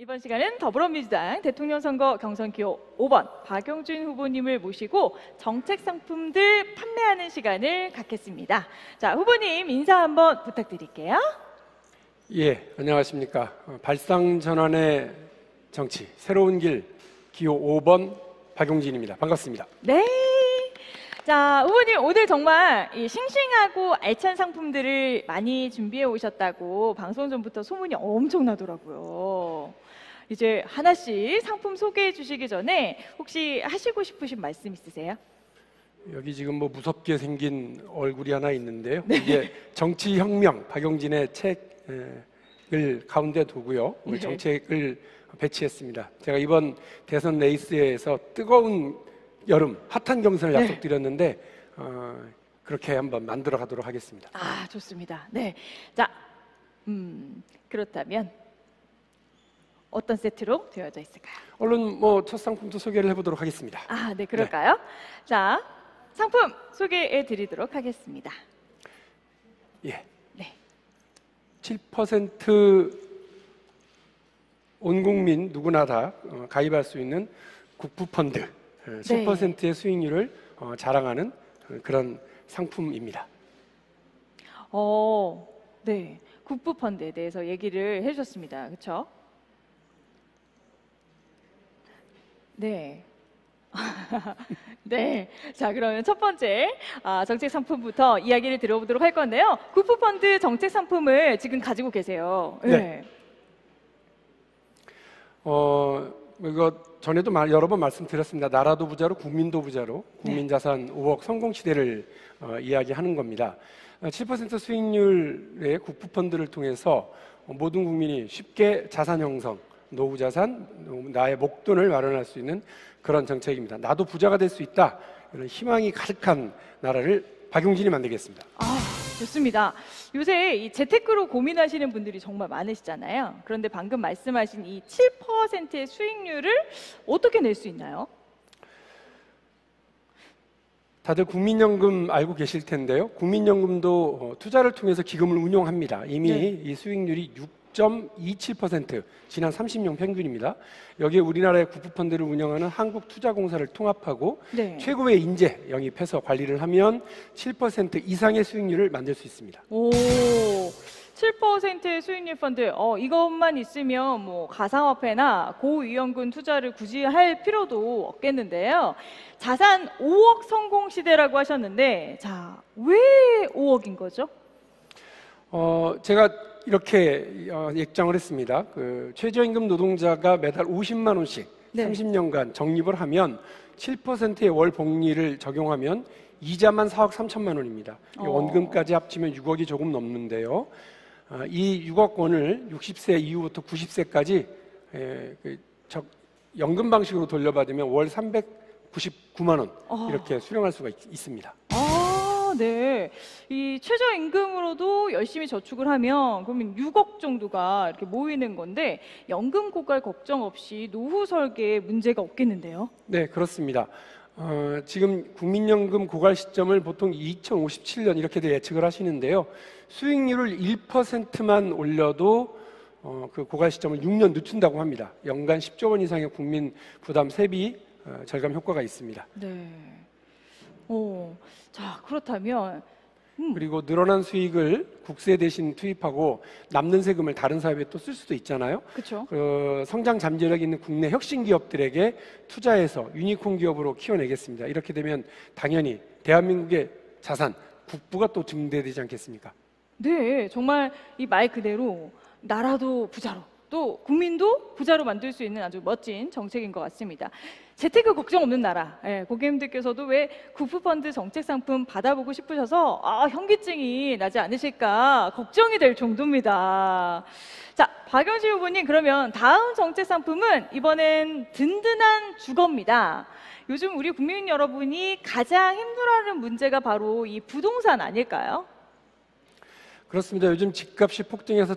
이번 시간은 더불어민주당 대통령 선거 경선 기호 5번 박용진 후보님을 모시고 정책 상품들 판매하는 시간을 갖겠습니다. 자, 후보님 인사 한번 부탁드릴게요. 예, 안녕하십니까. 발상전환의 정치, 새로운 길 기호 5번 박용진입니다. 반갑습니다. 네. 자, 후보님 오늘 정말 이 싱싱하고 알찬 상품들을 많이 준비해 오셨다고 방송 전부터 소문이 엄청나더라고요. 이제 하나씩 상품 소개해 주시기 전에 혹시 하시고 싶으신 말씀 있으세요? 여기 지금 뭐 무섭게 생긴 얼굴이 하나 있는데요. 네. 이게 정치혁명 박용진의 책을 가운데 두고요. 우리 네. 정책을 배치했습니다. 제가 이번 대선 레이스에서 뜨거운 여름 핫한 경선을 네. 약속드렸는데 그렇게 한번 만들어 가도록 하겠습니다. 아, 좋습니다. 네. 자, 그렇다면 어떤 세트로 되어져 있을까요? 얼른 뭐 첫 상품도 소개를 해보도록 하겠습니다. 아, 네, 그럴까요? 네. 자, 상품 소개해 드리도록 하겠습니다. 예. 네. 7% 온 국민 누구나 다 가입할 수 있는 국부펀드 7%의 수익률을 자랑하는 그런 상품입니다. 네. 국부펀드에 대해서 얘기를 해주셨습니다. 그렇죠? 네. 네. 자, 그러면 첫 번째 정책 상품부터 이야기를 들어보도록 할 건데요. 국부펀드 정책 상품을 지금 가지고 계세요. 네. 이거 전에도 여러 번 말씀드렸습니다. 나라도 부자로 국민도 부자로 국민자산 5억 성공시대를 이야기하는 겁니다. 7% 수익률의 국부펀드를 통해서 모든 국민이 쉽게 자산 형성, 노후자산, 나의 목돈을 마련할 수 있는 그런 정책입니다. 나도 부자가 될 수 있다. 이런 희망이 가득한 나라를 박용진이 만들겠습니다. 좋습니다. 요새 이 재테크로 고민하시는 분들이 정말 많으시잖아요. 그런데 방금 말씀하신 이 7%의 수익률을 어떻게 낼 수 있나요? 다들 국민연금 알고 계실 텐데요. 국민연금도 투자를 통해서 기금을 운용합니다. 이미 이 수익률이 6.27% 지난 30년 평균입니다. 여기에 우리나라의 국부펀드를 운영하는 한국투자공사를 통합하고 최고의 인재 영입해서 관리를 하면 7% 이상의 수익률을 만들 수 있습니다. 오, 7%의 수익률 펀드. 이것만 있으면 뭐 가상화폐나 고위험군 투자를 굳이 할 필요도 없겠는데요. 자산 5억 성공 시대라고 하셨는데, 자, 왜 5억인 거죠? 제가 이렇게 예정을 했습니다. 최저임금 노동자가 매달 50만 원씩 30년간 적립을 하면 7%의 월 복리를 적용하면 이자만 4억 3천만 원입니다. 원금까지 합치면 6억이 조금 넘는데요. 이 6억 원을 60세 이후부터 90세까지 연금 방식으로 돌려받으면 월 399만 원 이렇게 수령할 수가 있습니다. 네. 이 최저임금으로도 열심히 저축을 하면 그러면 6억 정도가 이렇게 모이는 건데 연금 고갈 걱정 없이 노후 설계에 문제가 없겠는데요? 네, 그렇습니다. 지금 국민연금 고갈 시점을 보통 2057년 이렇게 예측을 하시는데요. 수익률을 1%만 올려도 그 고갈 시점을 6년 늦춘다고 합니다. 연간 10조 원 이상의 국민 부담 세비 절감 효과가 있습니다. 네. 자, 그렇다면 그리고 늘어난 수익을 국세 대신 투입하고 남는 세금을 다른 사업에 또 쓸 수도 있잖아요. 그렇죠. 성장 잠재력이 있는 국내 혁신 기업들에게 투자해서 유니콘 기업으로 키워내겠습니다. 이렇게 되면 당연히 대한민국의 자산, 국부가 또 증대되지 않겠습니까? 네, 정말 이 말 그대로 나라도 부자로 또 국민도 부자로 만들 수 있는 아주 멋진 정책인 것 같습니다. 재테크 걱정 없는 나라. 고객님들께서도 왜 국부펀드 정책 상품 받아보고 싶으셔서 현기증이 나지 않으실까 걱정이 될 정도입니다. 자, 박용진 후보님, 그러면 다음 정책 상품은 이번엔 든든한 주거입니다. 요즘 우리 국민 여러분이 가장 힘들어하는 문제가 바로 이 부동산 아닐까요? 그렇습니다. 요즘 집값이 폭등해서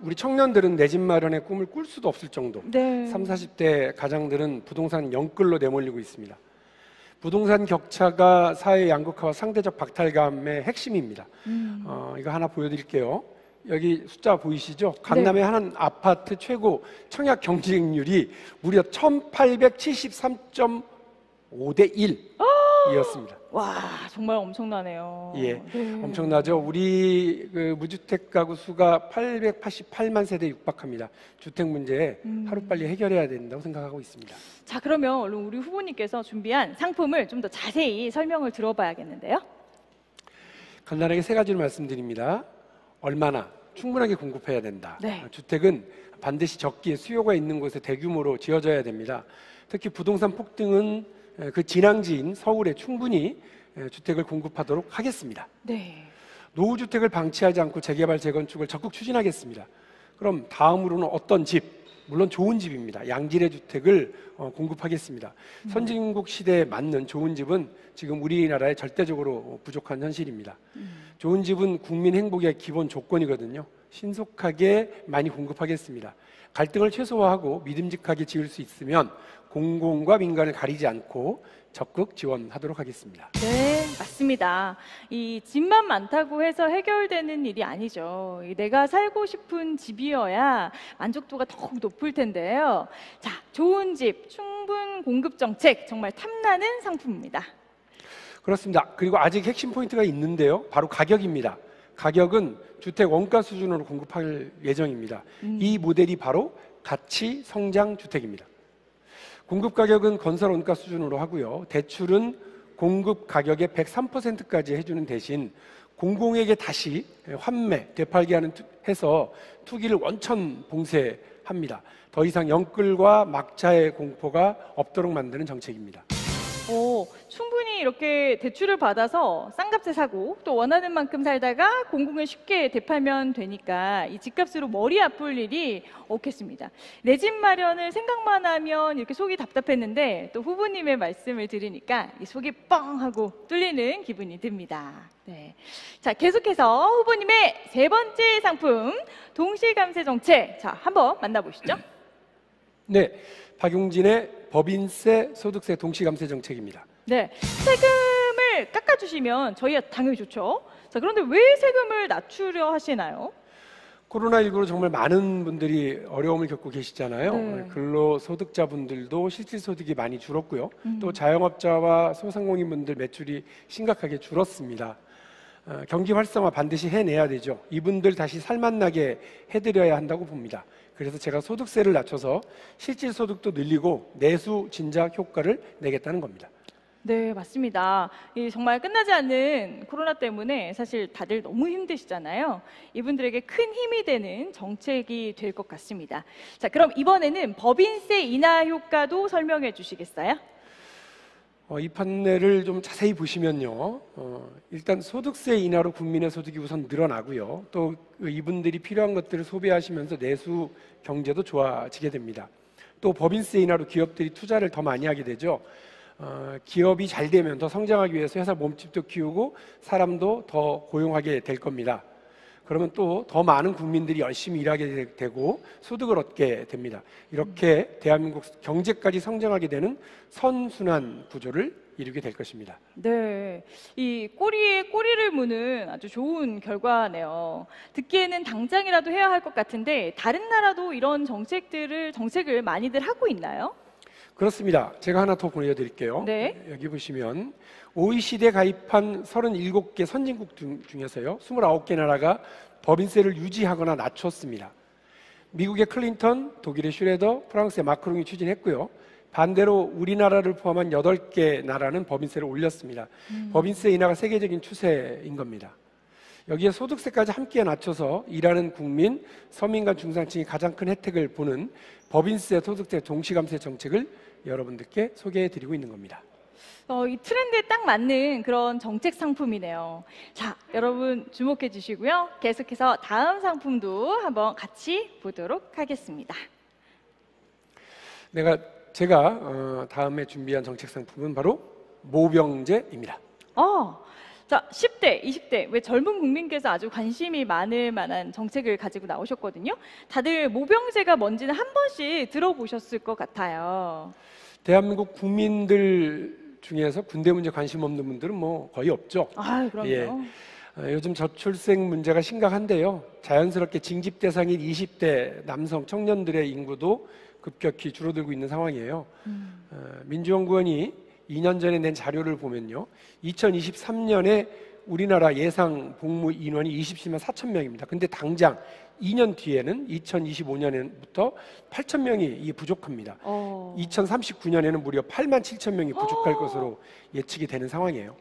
우리 청년들은 내 집 마련의 꿈을 꿀 수도 없을 정도. 30, 40대 가장들은 부동산 영끌로 내몰리고 있습니다. 부동산 격차가 사회 양극화와 상대적 박탈감의 핵심입니다. 이거 하나 보여드릴게요. 여기 숫자 보이시죠? 강남의 한 아파트 최고 청약 경쟁률이 무려 1873.5대 1이었습니다. 와, 정말 엄청나네요. 예, 네. 엄청나죠. 우리 그 무주택 가구 수가 888만 세대에 육박합니다. 주택 문제 하루빨리 해결해야 된다고 생각하고 있습니다. 자, 그러면 얼른 우리 후보님께서 준비한 상품을 좀 더 자세히 설명을 들어봐야겠는데요. 간단하게 세 가지로 말씀드립니다. 얼마나 충분하게 공급해야 된다. 네. 주택은 반드시 적기에 수요가 있는 곳에 대규모로 지어져야 됩니다. 특히 부동산 폭등은 그 진앙지인 서울에 충분히 주택을 공급하도록 하겠습니다. 네. 노후주택을 방치하지 않고 재개발, 재건축을 적극 추진하겠습니다. 그럼 다음으로는 어떤 집? 물론 좋은 집입니다. 양질의 주택을 공급하겠습니다. 선진국 시대에 맞는 좋은 집은 지금 우리나라에 절대적으로 부족한 현실입니다. 좋은 집은 국민 행복의 기본 조건이거든요. 신속하게 많이 공급하겠습니다. 갈등을 최소화하고 믿음직하게 지을 수 있으면 공공과 민간을 가리지 않고 적극 지원하도록 하겠습니다. 네, 맞습니다. 이 집만 많다고 해서 해결되는 일이 아니죠. 내가 살고 싶은 집이어야 만족도가 더욱 높을 텐데요. 자, 좋은 집, 충분 공급 정책, 정말 탐나는 상품입니다. 그렇습니다. 그리고 아직 핵심 포인트가 있는데요. 바로 가격입니다. 가격은 주택 원가 수준으로 공급할 예정입니다. 이 모델이 바로 가치 성장 주택입니다. 공급 가격은 건설 원가 수준으로 하고요. 대출은 공급 가격의 103%까지 해주는 대신 공공에게 다시 환매, 되팔기 해서 투기를 원천 봉쇄합니다. 더 이상 영끌과 막차의 공포가 없도록 만드는 정책입니다. 충분히 이렇게 대출을 받아서 싼 값에 사고 또 원하는 만큼 살다가 공공에 쉽게 되팔면 되니까 이 집값으로 머리 아플 일이 없겠습니다. 내 집 마련을 생각만 하면 이렇게 속이 답답했는데 또 후보님의 말씀을 들으니까 이 속이 뻥 하고 뚫리는 기분이 듭니다. 네. 자, 계속해서 후보님의 세 번째 상품 동시감세 정책, 자, 한번 만나보시죠. 네, 박용진의 법인세, 소득세 동시감세 정책입니다. 네, 세금을 깎아주시면 저희야 당연히 좋죠. 자, 그런데 왜 세금을 낮추려 하시나요? 코로나19로 정말 많은 분들이 어려움을 겪고 계시잖아요. 네. 근로소득자분들도 실질소득이 많이 줄었고요. 또 자영업자와 소상공인분들 매출이 심각하게 줄었습니다. 경기 활성화 반드시 해내야 되죠. 이분들 다시 살맛나게 해드려야 한다고 봅니다. 그래서 제가 소득세를 낮춰서 실질소득도 늘리고 내수 진작 효과를 내겠다는 겁니다. 네, 맞습니다. 이 정말 끝나지 않는 코로나 때문에 사실 다들 너무 힘드시잖아요. 이분들에게 큰 힘이 되는 정책이 될 것 같습니다. 자, 그럼 이번에는 법인세 인하 효과도 설명해 주시겠어요? 이 판넬을 좀 자세히 보시면요. 일단 소득세 인하로 국민의 소득이 우선 늘어나고요. 또 이분들이 필요한 것들을 소비하시면서 내수 경제도 좋아지게 됩니다. 또 법인세 인하로 기업들이 투자를 더 많이 하게 되죠. 기업이 잘 되면 더 성장하기 위해서 회사 몸집도 키우고 사람도 더 고용하게 될 겁니다. 그러면 또 더 많은 국민들이 열심히 일하게 되고 소득을 얻게 됩니다. 이렇게 대한민국 경제까지 성장하게 되는 선순환 구조를 이루게 될 것입니다. 네, 이 꼬리에 꼬리를 무는 아주 좋은 결과네요. 듣기에는 당장이라도 해야 할 것 같은데 다른 나라도 이런 정책을 많이들 하고 있나요? 그렇습니다. 제가 하나 더 보여드릴게요. 네. 여기 보시면 OECD에 가입한 37개 선진국 중에서요. 29개 나라가 법인세를 유지하거나 낮췄습니다. 미국의 클린턴, 독일의 슈레더, 프랑스의 마크롱이 추진했고요. 반대로 우리나라를 포함한 8개 나라는 법인세를 올렸습니다. 법인세 인하가 세계적인 추세인 겁니다. 여기에 소득세까지 함께 낮춰서 일하는 국민, 서민과 중산층이 가장 큰 혜택을 보는 법인세, 소득세 동시감세 정책을 여러분들께 소개해드리고 있는 겁니다. 이 트렌드에 딱 맞는 그런 정책 상품이네요. 자, 여러분 주목해 주시고요. 계속해서 다음 상품도 한번 같이 보도록 하겠습니다. 제가 다음에 준비한 정책 상품은 바로 모병제입니다. 자, 10대, 20대, 왜 젊은 국민께서 아주 관심이 많을 만한 정책을 가지고 나오셨거든요. 다들 모병제가 뭔지는 한 번씩 들어보셨을 것 같아요. 대한민국 국민들 중에서 군대 문제 관심 없는 분들은 뭐 거의 없죠. 그럼요. 예. 요즘 저출생 문제가 심각한데요. 자연스럽게 징집 대상인 20대 남성 청년들의 인구도 급격히 줄어들고 있는 상황이에요. 민주연구원이 2년 전에 낸 자료를 보면요. 2023년에 우리나라 예상 복무 인원이 27만 4천 명입니다. 근데 당장 2년 뒤에는 2025년부터 8천 명이 부족합니다. 2039년에는 무려 8만 7천 명이 부족할 것으로 예측이 되는 상황이에요.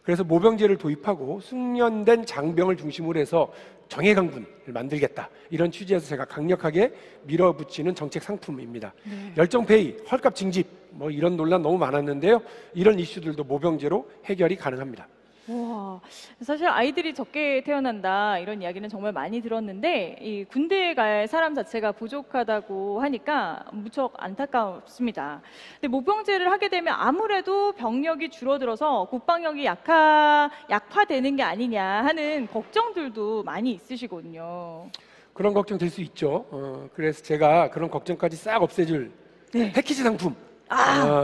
그래서 모병제를 도입하고 숙련된 장병을 중심으로 해서 정예강군을 만들겠다. 이런 취지에서 제가 강력하게 밀어붙이는 정책 상품입니다. 네. 열정페이, 헐값 징집, 이런 논란 너무 많았는데요. 이런 이슈들도 모병제로 해결이 가능합니다. 와, 사실 아이들이 적게 태어난다 이런 이야기는 정말 많이 들었는데 이 군대에 갈 사람 자체가 부족하다고 하니까 무척 안타깝습니다. 근데 모병제를 하게 되면 아무래도 병력이 줄어들어서 국방력이 약화되는 게 아니냐 하는 걱정들도 많이 있으시거든요. 그런 걱정 될 수 있죠. 그래서 제가 그런 걱정까지 싹 없애줄 네. 패키지 상품.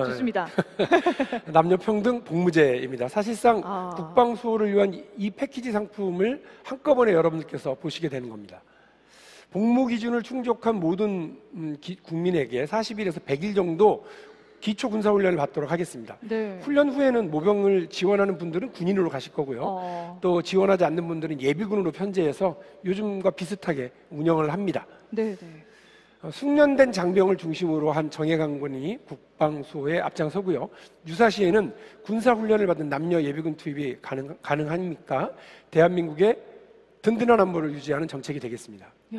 좋습니다. 남녀평등 복무제입니다. 사실상 국방 수호를 위한 이 패키지 상품을 한꺼번에 여러분들께서 보시게 되는 겁니다. 복무 기준을 충족한 모든 국민에게 40일에서 100일 정도 기초 군사 훈련을 받도록 하겠습니다. 네. 훈련 후에는 모병을 지원하는 분들은 군인으로 가실 거고요. 또 지원하지 않는 분들은 예비군으로 편제해서 요즘과 비슷하게 운영을 합니다. 네. 숙련된 장병을 중심으로 한 정예강군이 국방 수호에 앞장서고요. 유사시에는 군사훈련을 받은 남녀 예비군 투입이 가능하니까 대한민국의 든든한 안보를 유지하는 정책이 되겠습니다. 야,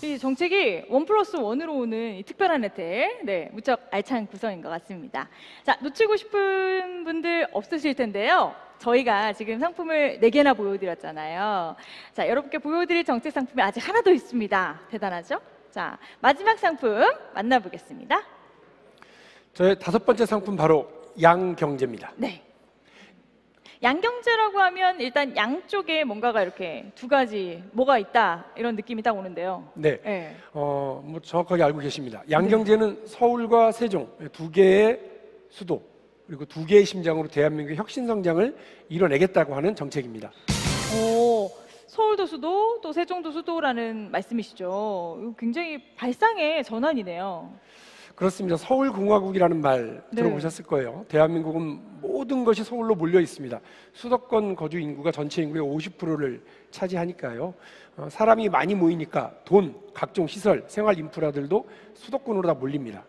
이 정책이 1+1으로 오는 이 특별한 혜택, 무척 알찬 구성인 것 같습니다. 자, 놓치고 싶은 분들 없으실 텐데요. 저희가 지금 상품을 4개나 보여드렸잖아요. 자, 여러분께 보여드릴 정책 상품이 아직 하나 더 있습니다. 대단하죠? 자, 마지막 상품 만나보겠습니다. 저의 5번째 상품 바로 양경제입니다. 네. 양경제라고 하면 일단 양쪽에 뭔가가 이렇게 두 가지 뭐가 있다 이런 느낌이 딱 오는데요. 네. 정확하게 알고 계십니다. 양경제는 서울과 세종 2개의 수도 그리고 2개의 심장으로 대한민국의 혁신 성장을 이뤄내겠다고 하는 정책입니다. 서울도 수도, 또 세종도 수도라는 말씀이시죠. 굉장히 발상의 전환이네요. 그렇습니다. 서울공화국이라는 말 들어보셨을 거예요. 대한민국은 모든 것이 서울로 몰려 있습니다. 수도권 거주 인구가 전체 인구의 50%를 차지하니까요. 사람이 많이 모이니까 돈, 각종 시설, 생활 인프라들도 수도권으로 다 몰립니다.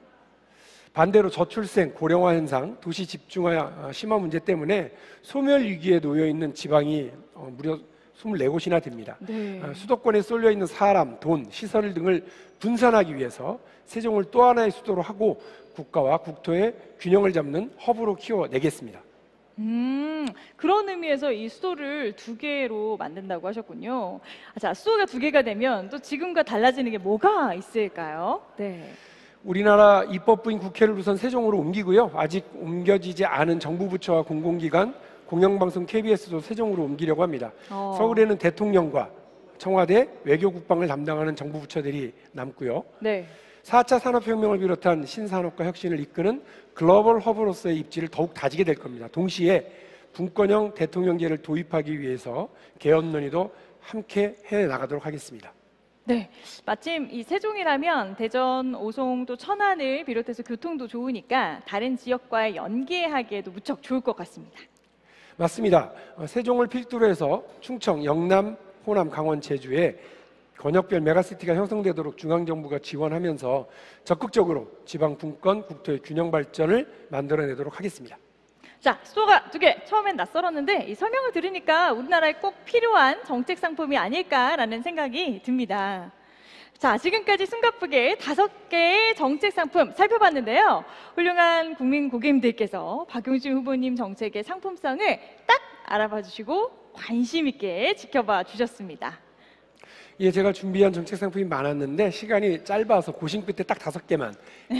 반대로 저출생, 고령화 현상, 도시 집중화 심화 문제 때문에 소멸 위기에 놓여 있는 지방이 무려 24곳이나 됩니다. 수도권에 쏠려 있는 사람, 돈, 시설 등을 분산하기 위해서 세종을 또 하나의 수도로 하고 국가와 국토의 균형을 잡는 허브로 키워내겠습니다. 그런 의미에서 이 수도를 2개로 만든다고 하셨군요. 자, 수도가 2개가 되면 또 지금과 달라지는 게 뭐가 있을까요? 네. 우리나라 입법부인 국회를 우선 세종으로 옮기고요. 아직 옮겨지지 않은 정부 부처와 공공기관, 공영방송 KBS도 세종으로 옮기려고 합니다. 서울에는 대통령과 청와대, 외교국방을 담당하는 정부 부처들이 남고요. 4차 산업혁명을 비롯한 신산업과 혁신을 이끄는 글로벌 허브로서의 입지를 더욱 다지게 될 겁니다. 동시에 분권형 대통령제를 도입하기 위해서 개헌 논의도 함께 해나가도록 하겠습니다. 네, 마침 이 세종이라면 대전, 오송, 또 천안을 비롯해서 교통도 좋으니까 다른 지역과 연계하기에도 무척 좋을 것 같습니다. 맞습니다. 세종을 필두로 해서 충청, 영남, 호남, 강원, 제주에 권역별 메가시티가 형성되도록 중앙정부가 지원하면서 적극적으로 지방 분권, 국토의 균형 발전을 만들어내도록 하겠습니다. 자, 수도가 2개, 처음엔 낯설었는데 이 설명을 들으니까 우리나라에 꼭 필요한 정책 상품이 아닐까라는 생각이 듭니다. 자, 지금까지 숨가쁘게 5개의 정책 상품 살펴봤는데요. 훌륭한 국민 고객님들께서 박용진 후보님 정책의 상품성을 딱 알아봐 주시고 관심 있게 지켜봐 주셨습니다. 예, 제가 준비한 정책 상품이 많았는데 시간이 짧아서 고심 끝에 딱 5개만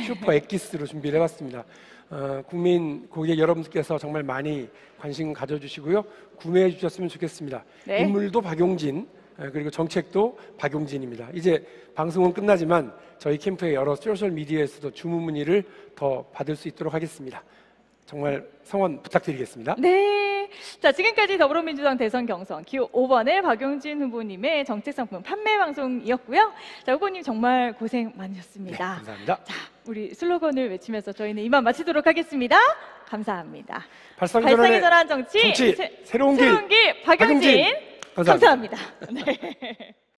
슈퍼 엑기스로 준비를 해봤습니다. 국민 고객 여러분들께서 정말 많이 관심 가져주시고요. 구매해 주셨으면 좋겠습니다. 인물도 박용진, 그리고 정책도 박용진입니다. 이제 방송은 끝나지만 저희 캠프의 여러 소셜 미디어에서도 주문 문의를 더 받을 수 있도록 하겠습니다. 정말 성원 부탁드리겠습니다. 네, 자, 지금까지 더불어민주당 대선 경선 기호 5번의 박용진 후보님의 정책상품 판매 방송이었고요. 자, 후보님 정말 고생 많으셨습니다. 네, 감사합니다. 자, 우리 슬로건을 외치면서 저희는 이만 마치도록 하겠습니다. 감사합니다. 발상전환의 발상의 전환 정치, 새로운 길 박용진. 감사합니다. 감사합니다. 네.